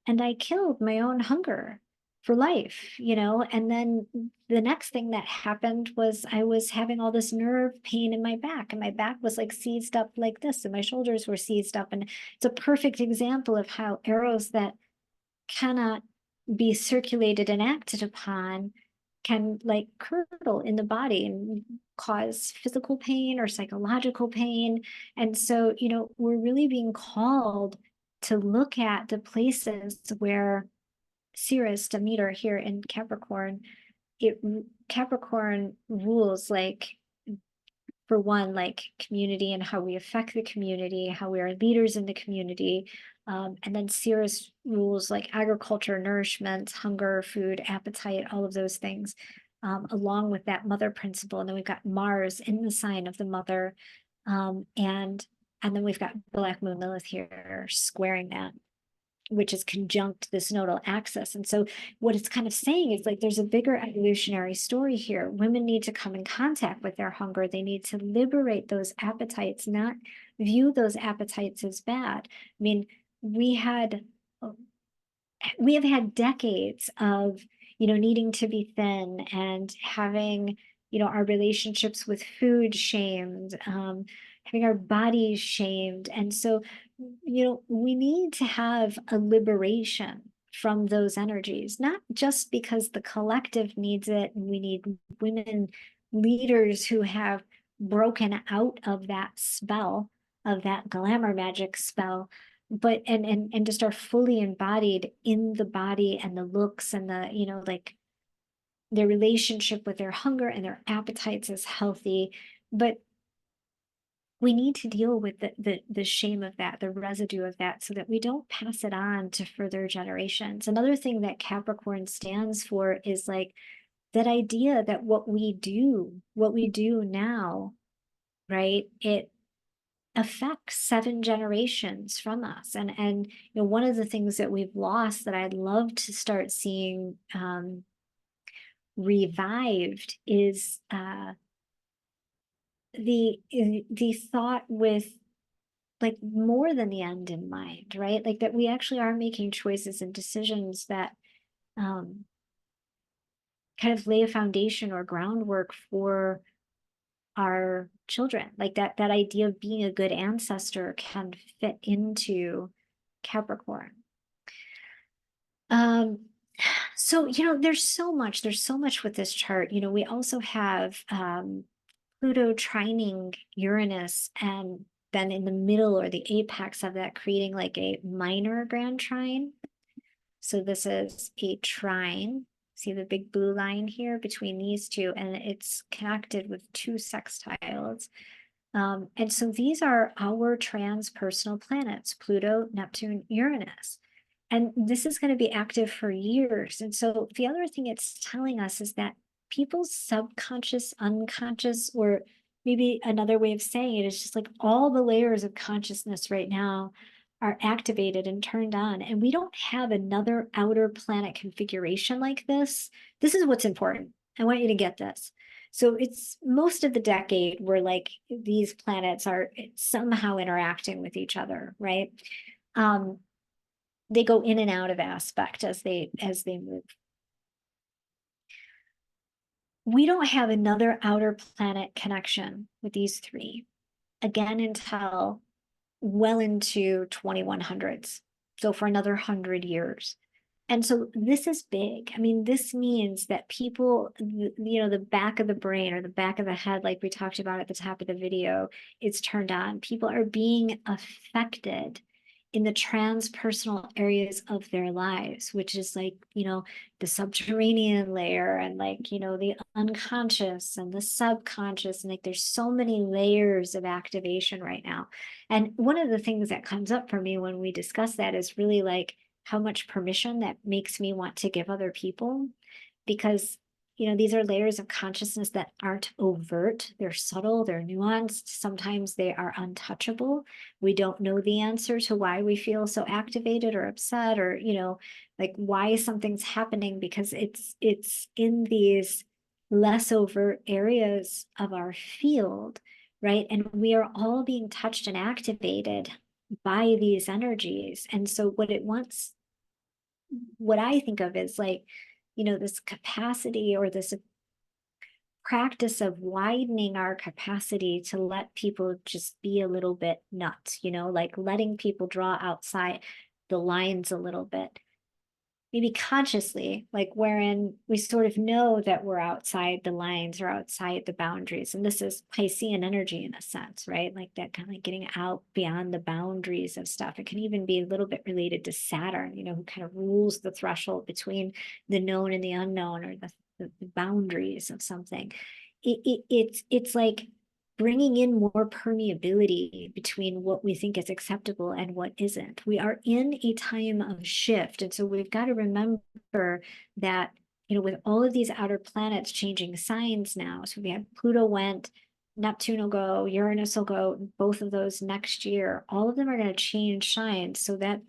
And I killed my own hunger for life, and then the next thing that happened was I was having all this nerve pain in my back, and my back was like seized up like this, and my shoulders were seized up. And it's a perfect example of how arrows that cannot be circulated and acted upon can like curdle in the body and cause physical pain or psychological pain. And so, we're really being called to look at the places where Sirius, Demeter here in Capricorn, it Capricorn rules like, for one, like community and how we affect the community, how we are leaders in the community. And then Sirius rules like agriculture, nourishment, hunger, food, appetite, all of those things, along with that mother principle. And then we've got Mars in the sign of the mother. And then we've got Black Moon Lilith here squaring that, which is conjunct this nodal axis. And so what it's kind of saying is like there's a bigger evolutionary story here. Women need to come in contact with their hunger. They need to liberate those appetites, not view those appetites as bad. I mean, we have had decades of, needing to be thin and having, our relationships with food shamed, having our bodies shamed. And so, we need to have a liberation from those energies, not just because the collective needs it. And we need women leaders who have broken out of that spell, of that glamour magic spell, but and just are fully embodied in the body and the looks and the, like their relationship with their hunger and their appetites is healthy. But we need to deal with the shame of that, the residue of that, so that we don't pass it on to further generations. Another thing that Capricorn stands for is like that idea that what we do now, right, affects 7 generations from us. And one of the things that we've lost that I'd love to start seeing revived is the thought with like more than the end in mind, right? Like that we actually are making choices and decisions that um, kind of lay a foundation or groundwork for our children. Like that idea of being a good ancestor can fit into Capricorn. So there's so much with this chart. We also have Pluto trining Uranus, and then in the middle or the apex of that, creating like a minor grand trine. So this is a trine. See the big blue line here between these two, and it's connected with 2 sextiles. And so these are our transpersonal planets, Pluto, Neptune, Uranus. And this is going to be active for years. And so the other thing it's telling us is that people's subconscious, unconscious, or maybe another way of saying it is just like all the layers of consciousness right now are activated and turned on. And we don't have another outer planet configuration like this. This is what's important. I want you to get this. So it's most of the decade where like these planets are somehow interacting with each other, right? They go in and out of aspect as they move. We don't have another outer planet connection with these 3 again until well into 2100s. So for another 100 years. And so this is big. I mean, this means that people, the back of the brain or the back of the head, like we talked about at the top of the video, it's turned on. People are being affected in the transpersonal areas of their lives, which is like, the subterranean layer and like, the unconscious and the subconscious. And like, there's so many layers of activation right now. And one of the things that comes up for me when we discuss that is really like how much permission that makes me want to give other people, because these are layers of consciousness that aren't overt. They're subtle, they're nuanced. Sometimes they are untouchable. We don't know the answer to why we feel so activated or upset, or like why something's happening, because it's in these less overt areas of our field, right? And we are all being touched and activated by these energies. And so what I think of is like, this capacity or this practice of widening our capacity to let people just be a little bit nuts, like letting people draw outside the lines a little bit, maybe consciously, like wherein we sort of know that we're outside the lines or outside the boundaries. And this is Piscean energy in a sense, right? Like that kind of like getting out beyond the boundaries of stuff. It can even be a little bit related to Saturn, who kind of rules the threshold between the known and the unknown, or the boundaries of something. It's like bringing in more permeability between what we think is acceptable and what isn't. We are in a time of shift. And so we've got to remember that, with all of these outer planets changing signs now, so we have Pluto went, Neptune will go, Uranus will go, both of those next year, all of them are going to change signs. So that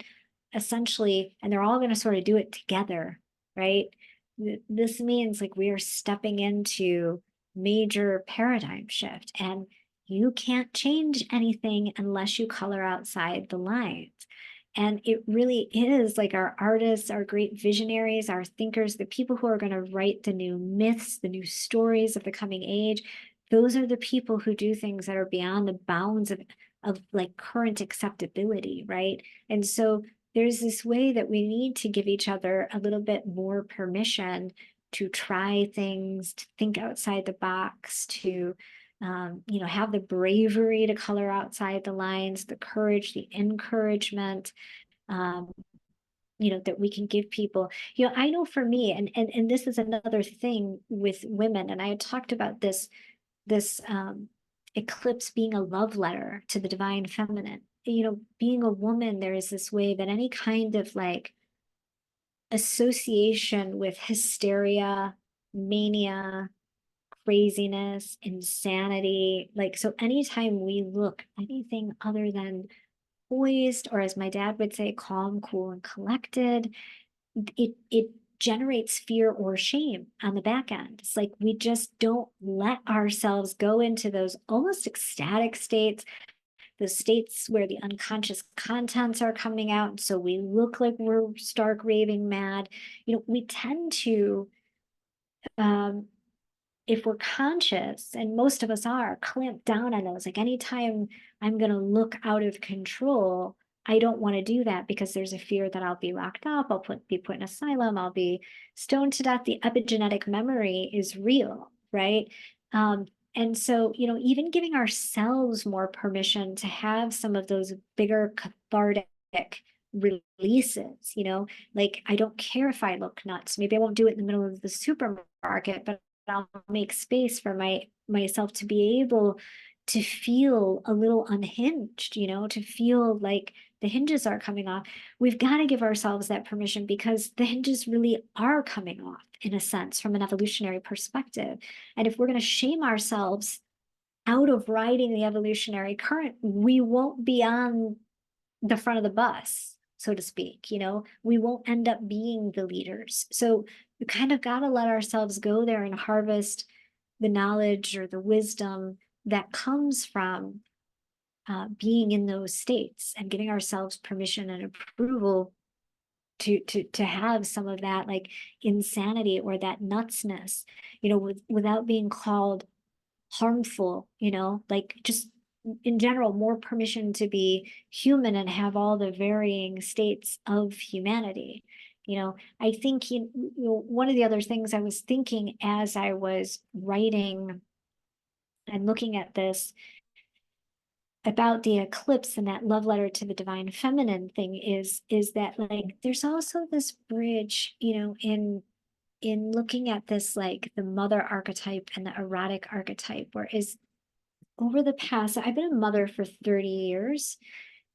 essentially, and they're all going to sort of do it together, right? This means like we are stepping into major paradigm shift, and you can't change anything unless you color outside the lines. And it really is like our artists, our great visionaries, our thinkers, the people who are going to write the new myths, the new stories of the coming age. Those are the people who do things that are beyond the bounds of like current acceptability, right? And so there's this way that we need to give each other a little bit more permission to try things, to think outside the box, to have the bravery to color outside the lines, the courage, the encouragement, that we can give people. I know for me, and this is another thing with women, and I had talked about this eclipse being a love letter to the divine feminine. Being a woman, there is this way that any kind of like association with hysteria, mania, craziness, insanity. Like, so anytime we look anything other than poised, or as my dad would say, calm, cool, and collected, it generates fear or shame on the back end. It's like we just don't let ourselves go into those almost ecstatic states, the states where the unconscious contents are coming out. So we look like we're stark raving mad. We tend to, if we're conscious, and most of us are, clamp down on those. Like anytime I'm going to look out of control, I don't want to do that because there's a fear that I'll be locked up, be put in asylum, I'll be stoned to death. The epigenetic memory is real, right? And so, even giving ourselves more permission to have some of those bigger cathartic releases, like I don't care if I look nuts. Maybe I won't do it in the middle of the supermarket, but I'll make space for myself to be able to feel a little unhinged, to feel like the hinges are coming off. We've got to give ourselves that permission because the hinges really are coming off in a sense from an evolutionary perspective. And if we're going to shame ourselves out of riding the evolutionary current, we won't be on the front of the bus, so to speak. We won't end up being the leaders. So we kind of got to let ourselves go there and harvest the knowledge or the wisdom that comes from being in those states and giving ourselves permission and approval to have some of that like insanity or that nutsness, without being called harmful, like just in general, more permission to be human and have all the varying states of humanity. I think one of the other things I was thinking as I was writing and looking at this about the eclipse and that love letter to the divine feminine thing is that like there's also this bridge, in looking at this, like the mother archetype and the erotic archetype, whereas over the past, I've been a mother for 30 years.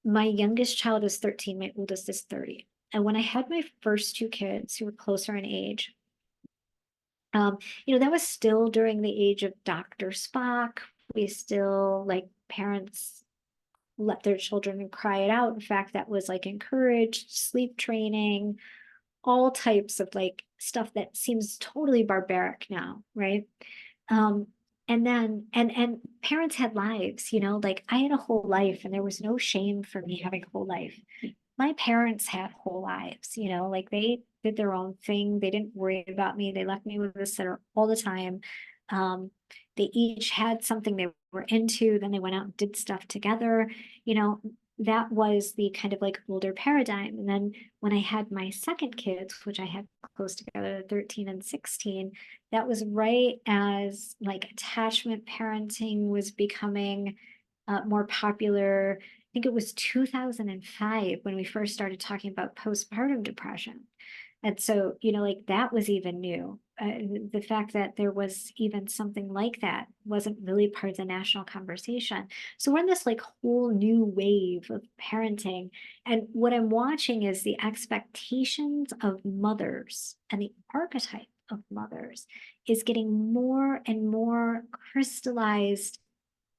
My youngest child is 13, my oldest is 30. And when I had my first two kids who were closer in age, that was still during the age of Dr. Spock. We still, like, parents let their children cry it out. In fact, that was like encouraged, sleep training, all types of like stuff that seems totally barbaric now, right? And then and parents had lives, like I had a whole life and there was no shame for me having a whole life. My parents had whole lives, like they did their own thing. They didn't worry about me. They left me with a sitter all the time. They each had something they were into, then they went out and did stuff together. That was the kind of like older paradigm. And then when I had my second kids, which I had close together, 13 and 16, that was right as like attachment parenting was becoming more popular. I think it was 2005 when we first started talking about postpartum depression. And so, like that was even new. The fact that there was even something like that wasn't really part of the national conversation. So we're in this like whole new wave of parenting. And what I'm watching is the expectations of mothers and the archetype of mothers is getting more and more crystallized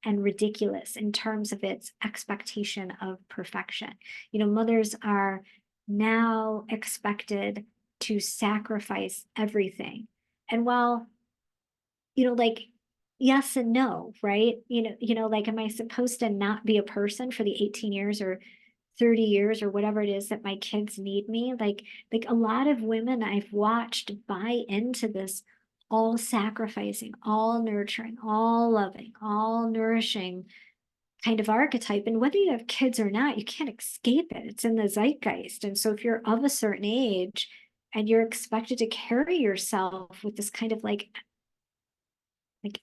and ridiculous in terms of its expectation of perfection. Mothers are now expected to sacrifice everything. And while, like, yes and no, right? Like, am I supposed to not be a person for the 18 years or 30 years or whatever it is that my kids need me? Like a lot of women I've watched buy into this all sacrificing, all nurturing, all loving, all nourishing kind of archetype. And whether you have kids or not, you can't escape it. It's in the zeitgeist. And so if you're of a certain age and you're expected to carry yourself with this kind of like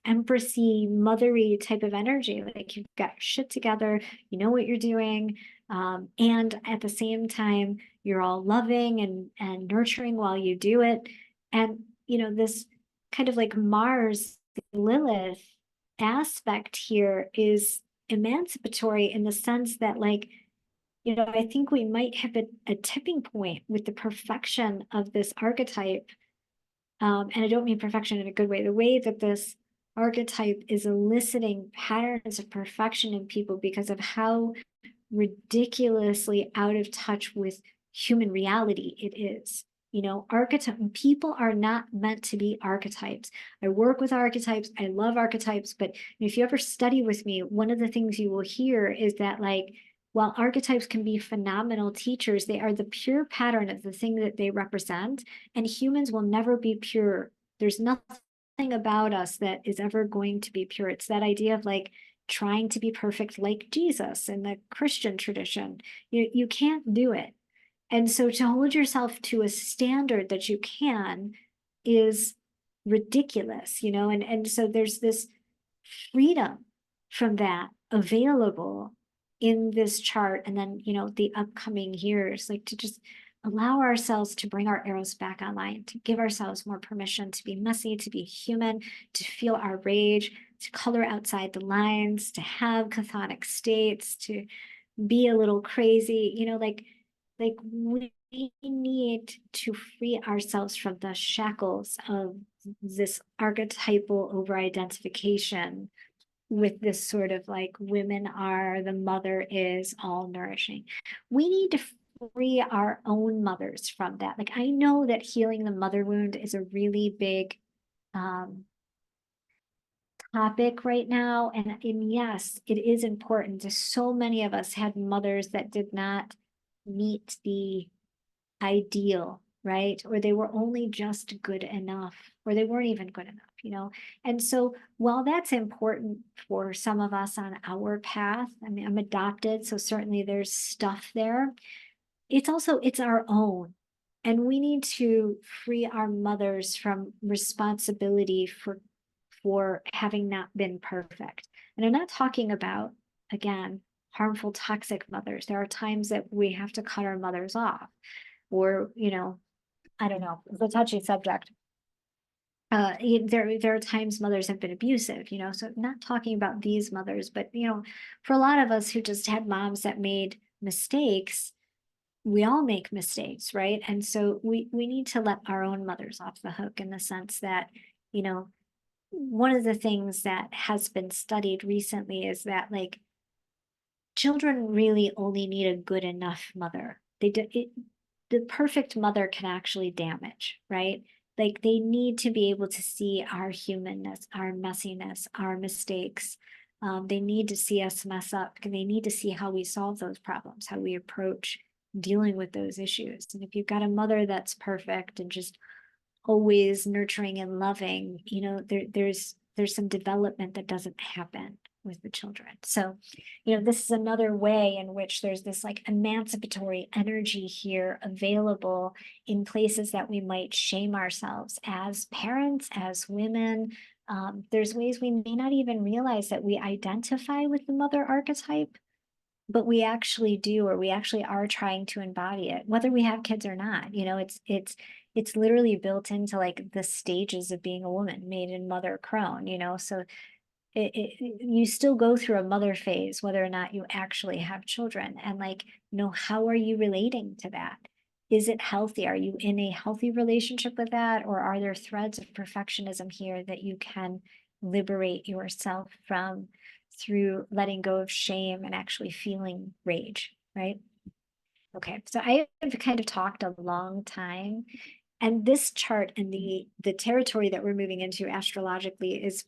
empressy, mothery type of energy, like you've got shit together, you know what you're doing. And at the same time, you're all loving and nurturing while you do it. And, this kind of like Mars Lilith aspect here is emancipatory in the sense that like, I think we might have a tipping point with the perfection of this archetype. And I don't mean perfection in a good way, the way that this archetype is eliciting patterns of perfection in people because of how ridiculously out of touch with human reality it is. You know, archetype people are not meant to be archetypes. I work with archetypes, I love archetypes, but if you ever study with me, one of the things you will hear is that, like, while archetypes can be phenomenal teachers, they are the pure pattern of the thing that they represent, and humans will never be pure. There's nothing about us that is ever going to be pure. It's that idea of like trying to be perfect like Jesus in the Christian tradition. You can't do it. And so to hold yourself to a standard that you can is ridiculous, you know, and so there's this freedom from that available in this chart. And then, you know, the upcoming years, like to just allow ourselves to bring our arrows back online, to give ourselves more permission to be messy, to be human, to feel our rage, to color outside the lines, to have chthonic states, to be a little crazy, you know, like we need to free ourselves from the shackles of this archetypal over identification with this sort of like women are, the mother is all nourishing. We need to free our own mothers from that. Like, I know that healing the mother wound is a really big topic right now. And yes, it is important. So many of us had mothers that did not meet the ideal, right? Or they were only just good enough, or they weren't even good enough, you know? And so while that's important for some of us on our path, I mean, I'm adopted, so certainly there's stuff there. It's our own. And we need to free our mothers from responsibility for having not been perfect. And I'm not talking about, again, harmful, toxic mothers. There are times that we have to cut our mothers off, or, you know, I don't know, it's a touchy subject. There are times mothers have been abusive, you know, so not talking about these mothers, but, you know, for a lot of us who just had moms that made mistakes, we all make mistakes, right? And so we need to let our own mothers off the hook, in the sense that, you know, one of the things that has been studied recently is that, like, children really only need a good enough mother. The perfect mother can actually damage, right? Like, they need to be able to see our humanness, our messiness, our mistakes. They need to see us mess up, and they need to see how we solve those problems, how we approach dealing with those issues. And if you've got a mother that's perfect and just always nurturing and loving, you know, there's some development that doesn't happen with the children. So, you know, this is another way in which there's this like emancipatory energy here available in places that we might shame ourselves as parents, as women. There's ways we may not even realize that we identify with the mother archetype, but we actually do, or we actually are trying to embody it, whether we have kids or not. You know, it's literally built into like the stages of being a woman, maiden, mother, crone, you know. So you still go through a mother phase, whether or not you actually have children. And like, you know, how are you relating to that? Is it healthy? Are you in a healthy relationship with that? Or are there threads of perfectionism here that you can liberate yourself from through letting go of shame and actually feeling rage, right? Okay, so I have kind of talked a long time, and this chart and the territory that we're moving into astrologically is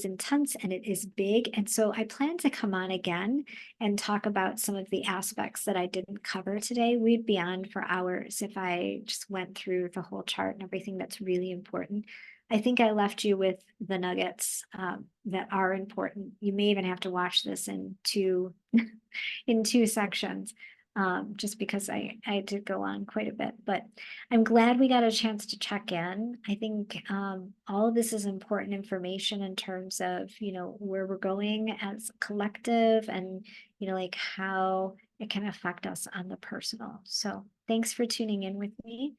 intense and it is big. And so I plan to come on again and talk about some of the aspects that I didn't cover today. We'd be on for hours if I just went through the whole chart and everything that's really important. I think I left you with the nuggets that are important. You may even have to watch this in two in two sections, just because I did go on quite a bit. But I'm glad we got a chance to check in. I think all of this is important information in terms of, you know, where we're going as a collective, and, you know, like how it can affect us on the personal. So thanks for tuning in with me.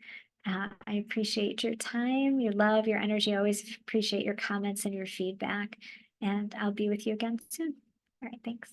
I appreciate your time, your love, your energy. I always appreciate your comments and your feedback. And I'll be with you again soon. All right, thanks.